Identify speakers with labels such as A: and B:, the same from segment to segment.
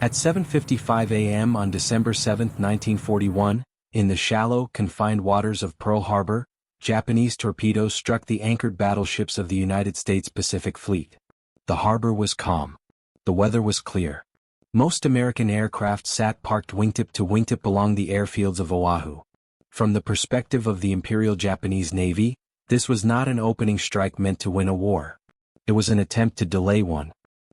A: At 7:55 a.m. on December 7, 1941, in the shallow, confined waters of Pearl Harbor, Japanese torpedoes struck the anchored battleships of the United States Pacific Fleet. The harbor was calm. The weather was clear. Most American aircraft sat parked wingtip to wingtip along the airfields of Oahu. From the perspective of the Imperial Japanese Navy, this was not an opening strike meant to win a war. It was an attempt to delay one.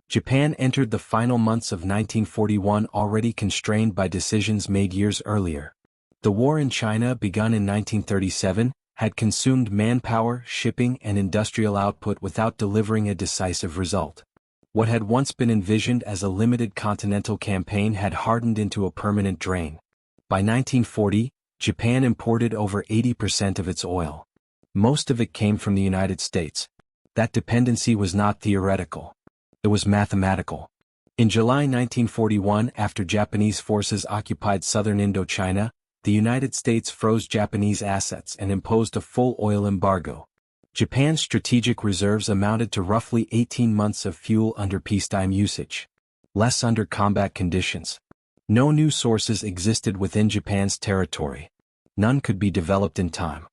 A: Japan entered the final months of 1941 already constrained by decisions made years earlier. The war in China, begun in 1937, had consumed manpower, shipping, and industrial output without delivering a decisive result. What had once been envisioned as a limited continental campaign had hardened into a permanent drain. By 1940, Japan imported over 80% of its oil. Most of it came from the United States. That dependency was not theoretical. It was mathematical. In July 1941, after Japanese forces occupied southern Indochina, the United States froze Japanese assets and imposed a full oil embargo. Japan's strategic reserves amounted to roughly 18 months of fuel under peacetime usage. Less under combat conditions. No new sources existed within Japan's territory. None could be developed in time.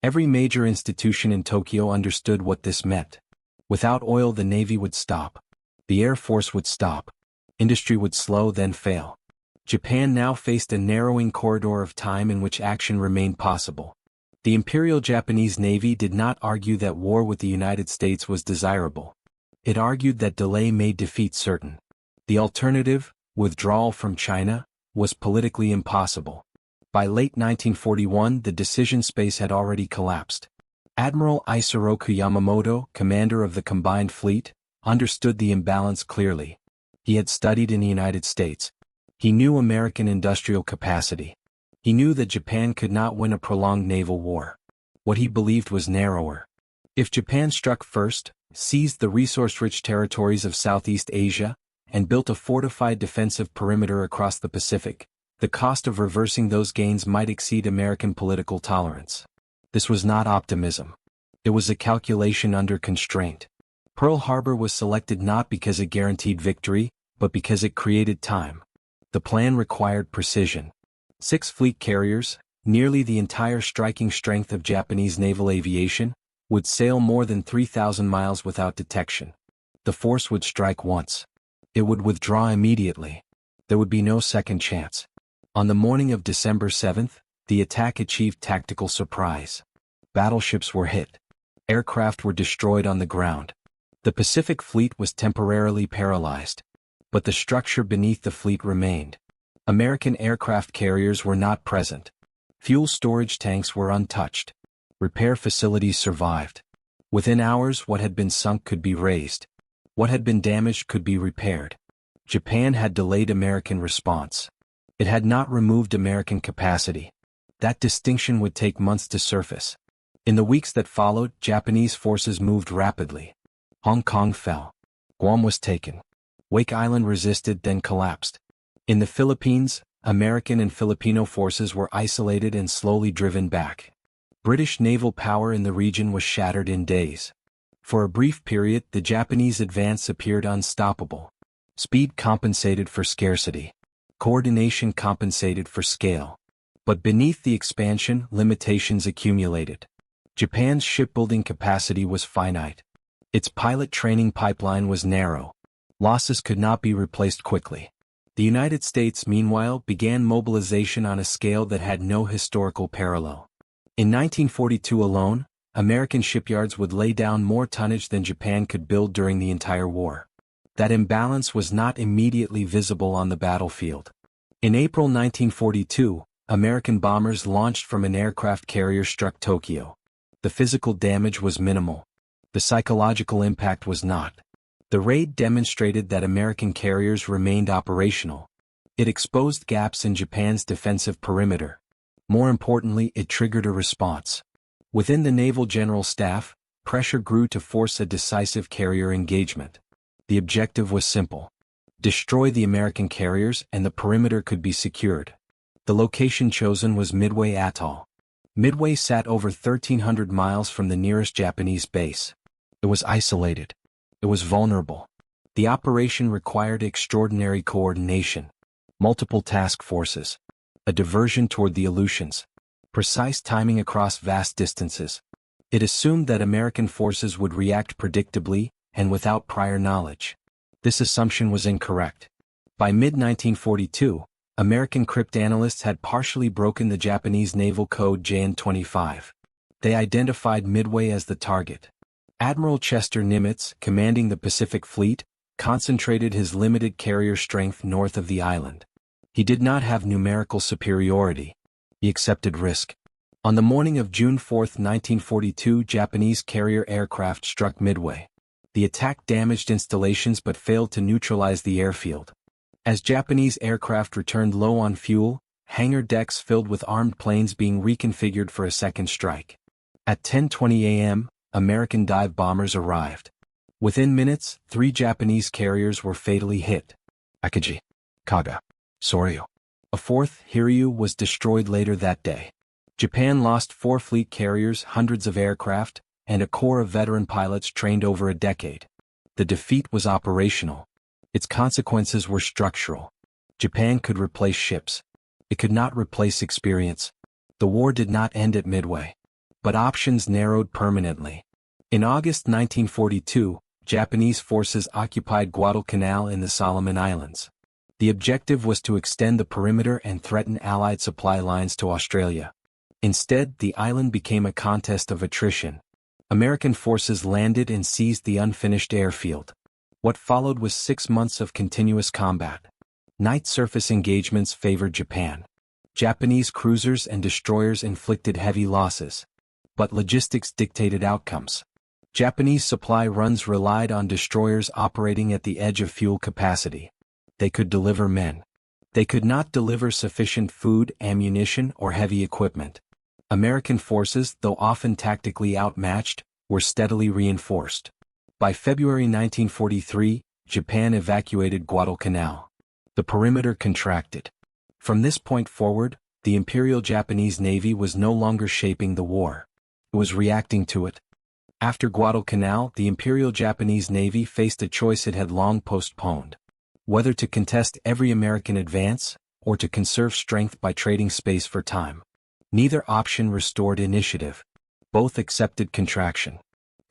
A: Every major institution in Tokyo understood what this meant. Without oil, the Navy would stop. The Air Force would stop. Industry would slow, then fail. Japan now faced a narrowing corridor of time in which action remained possible. The Imperial Japanese Navy did not argue that war with the United States was desirable. It argued that delay made defeat certain. The alternative, withdrawal from China, was politically impossible. By late 1941, the decision space had already collapsed. Admiral Isoroku Yamamoto, commander of the combined fleet, understood the imbalance clearly. He had studied in the United States. He knew American industrial capacity. He knew that Japan could not win a prolonged naval war. What he believed was narrower. If Japan struck first, seized the resource-rich territories of Southeast Asia, and built a fortified defensive perimeter across the Pacific, the cost of reversing those gains might exceed American political tolerance. This was not optimism. It was a calculation under constraint. Pearl Harbor was selected not because it guaranteed victory, but because it created time. The plan required precision. 6 fleet carriers, nearly the entire striking strength of Japanese naval aviation, would sail more than 3,000 miles without detection. The force would strike once. It would withdraw immediately. There would be no second chance. On the morning of December 7th, the attack achieved tactical surprise. Battleships were hit. Aircraft were destroyed on the ground. The Pacific Fleet was temporarily paralyzed. But the structure beneath the fleet remained. American aircraft carriers were not present. Fuel storage tanks were untouched. Repair facilities survived. Within hours, what had been sunk could be raised. What had been damaged could be repaired. Japan had delayed American response. It had not removed American capacity. That distinction would take months to surface. In the weeks that followed, Japanese forces moved rapidly. Hong Kong fell. Guam was taken. Wake Island resisted, then collapsed. In the Philippines, American and Filipino forces were isolated and slowly driven back. British naval power in the region was shattered in days. For a brief period, the Japanese advance appeared unstoppable. Speed compensated for scarcity. Coordination compensated for scale. But beneath the expansion, limitations accumulated. Japan's shipbuilding capacity was finite. Its pilot training pipeline was narrow. Losses could not be replaced quickly. The United States, meanwhile, began mobilization on a scale that had no historical parallel. In 1942 alone, American shipyards would lay down more tonnage than Japan could build during the entire war. That imbalance was not immediately visible on the battlefield. In April 1942, American bombers launched from an aircraft carrier struck Tokyo. The physical damage was minimal. The psychological impact was not. The raid demonstrated that American carriers remained operational. It exposed gaps in Japan's defensive perimeter. More importantly, it triggered a response. Within the Naval General Staff, pressure grew to force a decisive carrier engagement. The objective was simple. Destroy the American carriers and the perimeter could be secured. The location chosen was Midway Atoll. Midway sat over 1,300 miles from the nearest Japanese base. It was isolated. It was vulnerable. The operation required extraordinary coordination, multiple task forces, a diversion toward the Aleutians, precise timing across vast distances. It assumed that American forces would react predictably and without prior knowledge. This assumption was incorrect. By mid-1942, American cryptanalysts had partially broken the Japanese naval code JN-25. They identified Midway as the target. Admiral Chester Nimitz, commanding the Pacific Fleet, concentrated his limited carrier strength north of the island. He did not have numerical superiority. He accepted risk. On the morning of June 4, 1942, Japanese carrier aircraft struck Midway. The attack damaged installations but failed to neutralize the airfield. As Japanese aircraft returned low on fuel, hangar decks filled with armed planes being reconfigured for a second strike. At 10:20 a.m., American dive bombers arrived. Within minutes, 3 Japanese carriers were fatally hit. Akagi, Kaga, Soryu. A 4th, Hiryu, was destroyed later that day. Japan lost 4 fleet carriers, hundreds of aircraft, and a corps of veteran pilots trained over a decade. The defeat was operational. Its consequences were structural. Japan could replace ships. It could not replace experience. The war did not end at Midway. But options narrowed permanently. In August 1942, Japanese forces occupied Guadalcanal in the Solomon Islands. The objective was to extend the perimeter and threaten Allied supply lines to Australia. Instead, the island became a contest of attrition. American forces landed and seized the unfinished airfield. What followed was 6 months of continuous combat. Night surface engagements favored Japan. Japanese cruisers and destroyers inflicted heavy losses. But logistics dictated outcomes. Japanese supply runs relied on destroyers operating at the edge of fuel capacity. They could deliver men. They could not deliver sufficient food, ammunition, or heavy equipment. American forces, though often tactically outmatched, were steadily reinforced. By February 1943, Japan evacuated Guadalcanal. The perimeter contracted. From this point forward, the Imperial Japanese Navy was no longer shaping the war. It was reacting to it. After Guadalcanal, the Imperial Japanese Navy faced a choice it had long postponed. Whether to contest every American advance, or to conserve strength by trading space for time. Neither option restored initiative. Both accepted contraction.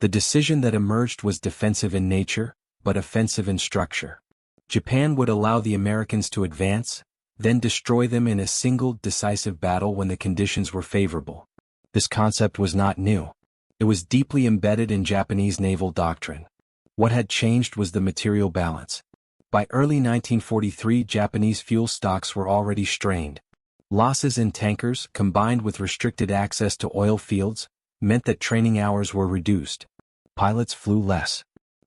A: The decision that emerged was defensive in nature, but offensive in structure. Japan would allow the Americans to advance, then destroy them in a single decisive battle when the conditions were favorable. This concept was not new. It was deeply embedded in Japanese naval doctrine. What had changed was the material balance. By early 1943, Japanese fuel stocks were already strained. Losses in tankers, combined with restricted access to oil fields, meant that training hours were reduced. Pilots flew less.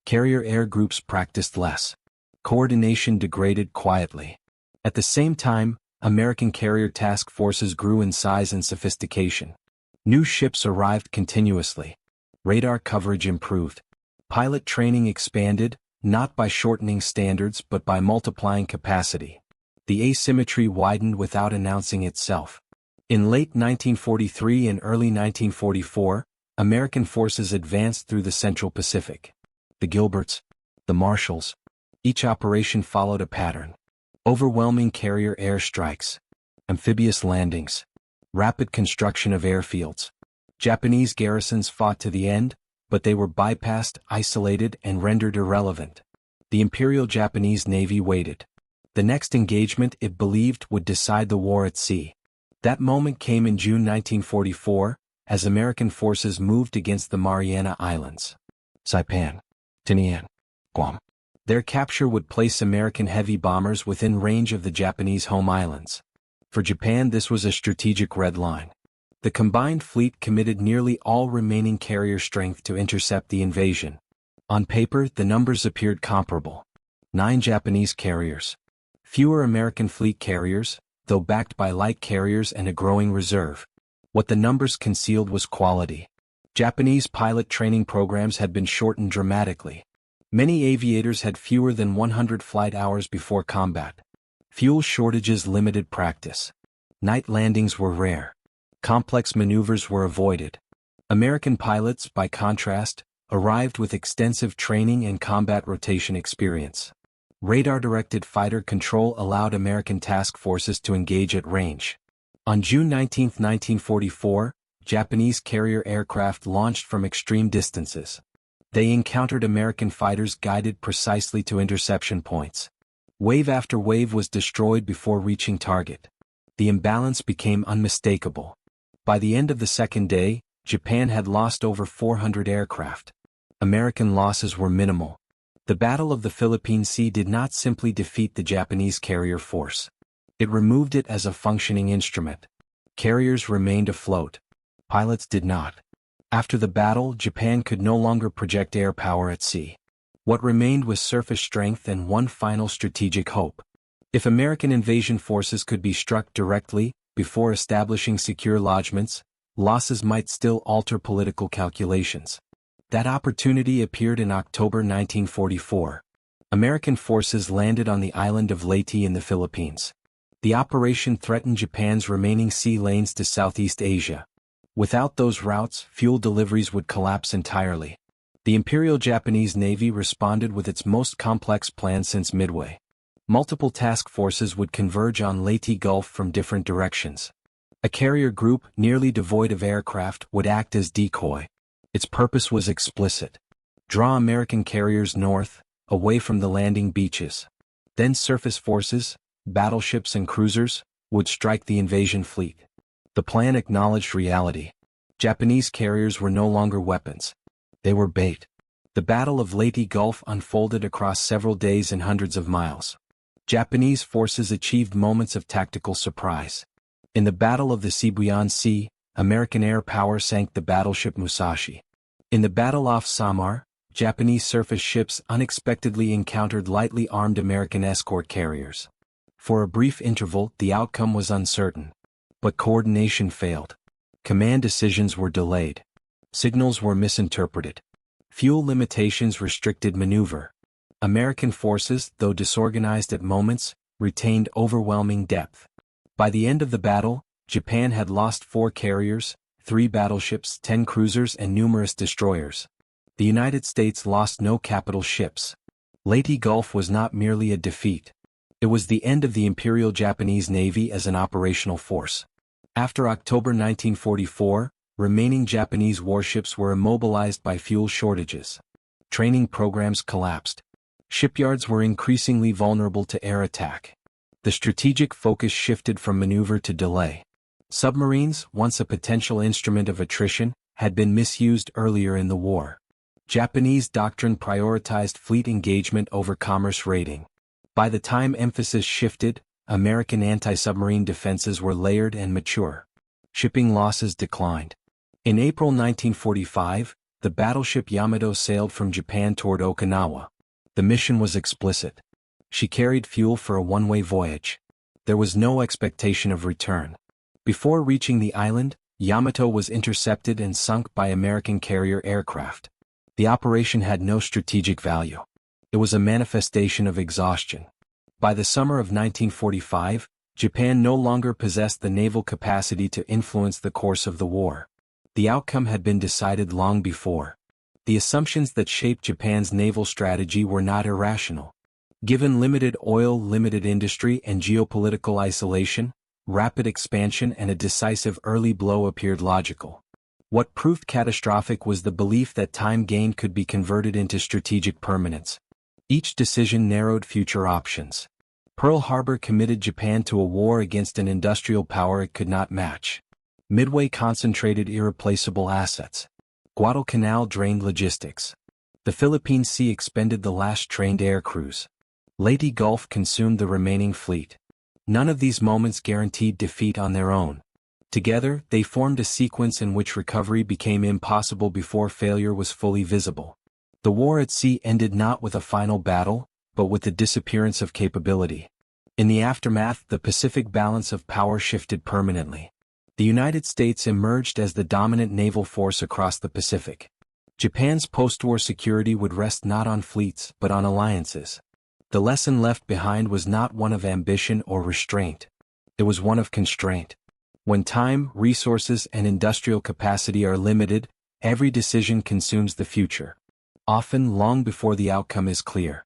A: Carrier air groups practiced less. Coordination degraded quietly. At the same time, American carrier task forces grew in size and sophistication. New ships arrived continuously. Radar coverage improved. Pilot training expanded, not by shortening standards but by multiplying capacity. The asymmetry widened without announcing itself. In late 1943 and early 1944, American forces advanced through the Central Pacific. The Gilberts, the Marshalls. Each operation followed a pattern. Overwhelming carrier airstrikes. Amphibious landings. Rapid construction of airfields. Japanese garrisons fought to the end, but they were bypassed, isolated, and rendered irrelevant. The Imperial Japanese Navy waited. The next engagement, it believed, would decide the war at sea. That moment came in June 1944, as American forces moved against the Mariana Islands. Saipan, Tinian, Guam. Their capture would place American heavy bombers within range of the Japanese home islands. For Japan, this was a strategic red line. The combined fleet committed nearly all remaining carrier strength to intercept the invasion. On paper, the numbers appeared comparable. 9 Japanese carriers. Fewer American fleet carriers, though backed by light carriers and a growing reserve. What the numbers concealed was quality. Japanese pilot training programs had been shortened dramatically. Many aviators had fewer than 100 flight hours before combat. Fuel shortages limited practice. Night landings were rare. Complex maneuvers were avoided. American pilots, by contrast, arrived with extensive training and combat rotation experience. Radar-directed fighter control allowed American task forces to engage at range. On June 19, 1944, Japanese carrier aircraft launched from extreme distances. They encountered American fighters guided precisely to interception points. Wave after wave was destroyed before reaching target. The imbalance became unmistakable. By the end of the second day, Japan had lost over 400 aircraft. American losses were minimal. The Battle of the Philippine Sea did not simply defeat the Japanese carrier force. It removed it as a functioning instrument. Carriers remained afloat. Pilots did not. After the battle, Japan could no longer project air power at sea. What remained was surface strength and one final strategic hope. If American invasion forces could be struck directly, before establishing secure lodgements, losses might still alter political calculations. That opportunity appeared in October 1944. American forces landed on the island of Leyte in the Philippines. The operation threatened Japan's remaining sea lanes to Southeast Asia. Without those routes, fuel deliveries would collapse entirely. The Imperial Japanese Navy responded with its most complex plan since Midway. Multiple task forces would converge on Leyte Gulf from different directions. A carrier group, nearly devoid of aircraft, would act as decoy. Its purpose was explicit. Draw American carriers north, away from the landing beaches. Then surface forces, battleships and cruisers, would strike the invasion fleet. The plan acknowledged reality. Japanese carriers were no longer weapons. They were bait. The Battle of Leyte Gulf unfolded across several days and hundreds of miles. Japanese forces achieved moments of tactical surprise. In the Battle of the Sibuyan Sea, American air power sank the battleship Musashi. In the battle off Samar, Japanese surface ships unexpectedly encountered lightly armed American escort carriers. For a brief interval, the outcome was uncertain. But coordination failed. Command decisions were delayed. Signals were misinterpreted. Fuel limitations restricted maneuver. American forces, though disorganized at moments, retained overwhelming depth. By the end of the battle, Japan had lost 4 carriers, 3 battleships, 10 cruisers and numerous destroyers. The United States lost no capital ships. Leyte Gulf was not merely a defeat. It was the end of the Imperial Japanese Navy as an operational force. After October 1944, remaining Japanese warships were immobilized by fuel shortages. Training programs collapsed. Shipyards were increasingly vulnerable to air attack. The strategic focus shifted from maneuver to delay. Submarines, once a potential instrument of attrition, had been misused earlier in the war. Japanese doctrine prioritized fleet engagement over commerce raiding. By the time emphasis shifted, American anti-submarine defenses were layered and mature. Shipping losses declined. In April 1945, the battleship Yamato sailed from Japan toward Okinawa. The mission was explicit. She carried fuel for a one-way voyage. There was no expectation of return. Before reaching the island, Yamato was intercepted and sunk by American carrier aircraft. The operation had no strategic value. It was a manifestation of exhaustion. By the summer of 1945, Japan no longer possessed the naval capacity to influence the course of the war. The outcome had been decided long before. The assumptions that shaped Japan's naval strategy were not irrational. Given limited oil, limited industry, and geopolitical isolation, rapid expansion and a decisive early blow appeared logical. What proved catastrophic was the belief that time gained could be converted into strategic permanence. Each decision narrowed future options. Pearl Harbor committed Japan to a war against an industrial power it could not match. Midway concentrated irreplaceable assets. Guadalcanal drained logistics. The Philippine Sea expended the last trained air crews. Leyte Gulf consumed the remaining fleet. None of these moments guaranteed defeat on their own. Together, they formed a sequence in which recovery became impossible before failure was fully visible. The war at sea ended not with a final battle, but with the disappearance of capability. In the aftermath, the Pacific balance of power shifted permanently. The United States emerged as the dominant naval force across the Pacific. Japan's post-war security would rest not on fleets but on alliances. The lesson left behind was not one of ambition or restraint. It was one of constraint. When time, resources, and industrial capacity are limited, every decision consumes the future. often long before the outcome is clear.